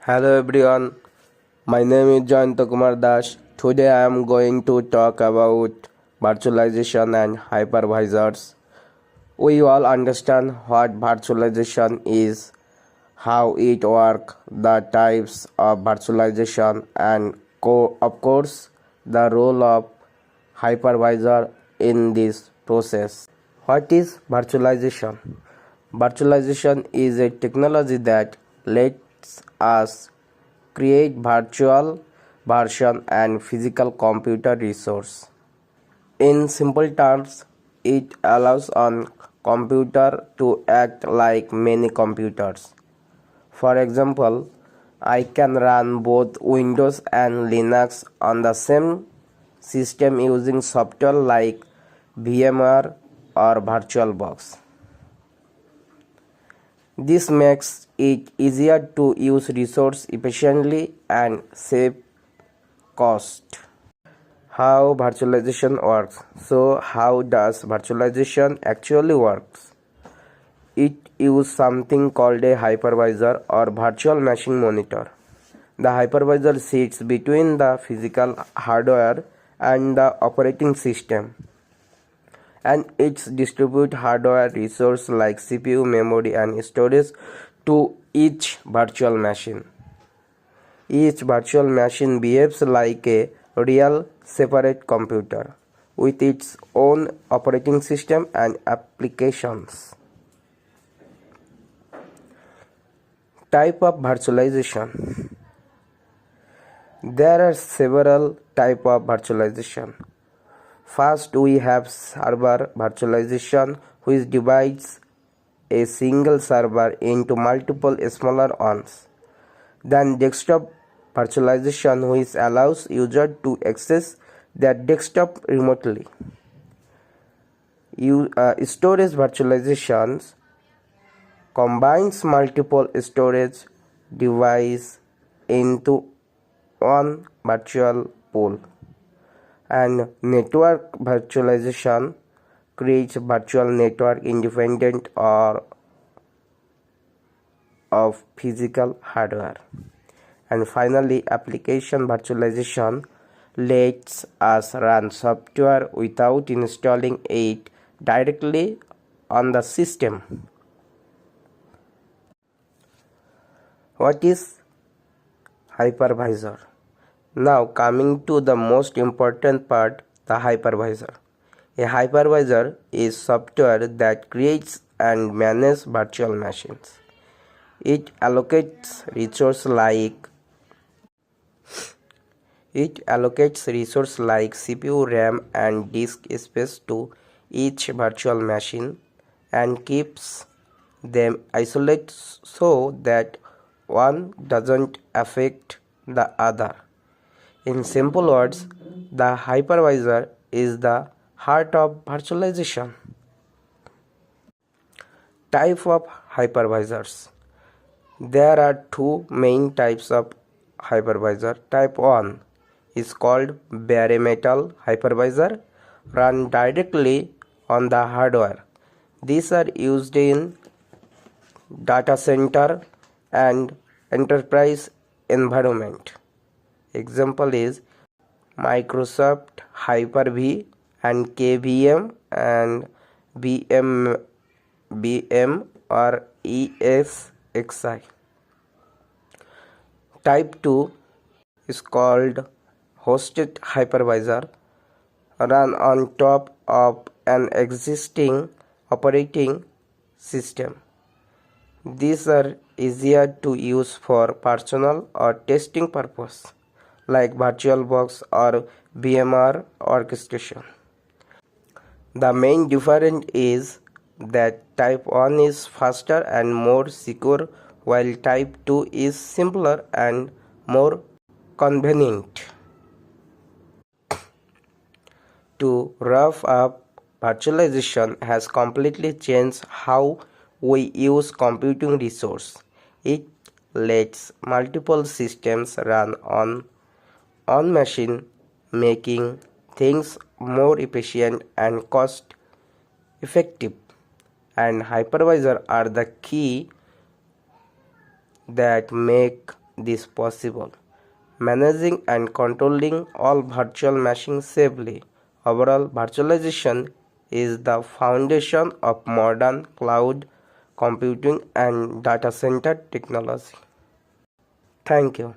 Hello everyone, my name is Jayanta Kumar Das. Today I am going to talk about virtualization and hypervisors. We all understand what virtualization is, how it works, the types of virtualization, and of course the role of hypervisor in this process. What is virtualization? Virtualization is a technology that lets us create virtual version and physical computer resource. In simple terms, it allows a computer to act like many computers. For example, I can run both Windows and Linux on the same system using software like VMware or VirtualBox. This makes it easier to use resources efficiently and save cost. How virtualization works. So how does virtualization actually works? It uses something called a hypervisor or virtual machine monitor. The hypervisor sits between the physical hardware and the operating system, and it distributes hardware resources like CPU, memory, and storage to each virtual machine. Each virtual machine behaves like a real separate computer with its own operating system and applications. Type of virtualization. There are several types of virtualization. First, we have server virtualization, which divides a single server into multiple smaller ones. Then desktop virtualization, which allows users to access their desktop remotely. Storage virtualizations combines multiple storage devices into one virtual pool. And network virtualization creates virtual network independent of physical hardware. And finally, application virtualization lets us run software without installing it directly on the system. What is hypervisor? Now coming to the most important part, the hypervisor. A hypervisor is software that creates and manages virtual machines. It allocates resources like CPU, RAM, and disk space to each virtual machine and keeps them isolated so that one doesn't affect the other. In simple words, the hypervisor is the heart of virtualization. Type of hypervisors. There are two main types of hypervisor. Type 1 is called bare metal hypervisor, run directly on the hardware. These are used in data center and enterprise environment. Example is Microsoft Hyper-V and KVM and VM or ESXi. Type 2 is called hosted hypervisor, run on top of an existing operating system. These are easier to use for personal or testing purpose, like VirtualBox or VMware orchestration. The main difference is that type 1 is faster and more secure, while type 2 is simpler and more convenient. To wrap up, virtualization has completely changed how we use computing resources. It lets multiple systems run on machine, making things more efficient and cost effective. And hypervisors are the key that make this possible. Managing and controlling all virtual machines safely. Overall, virtualization is the foundation of modern cloud computing and data center technology. Thank you.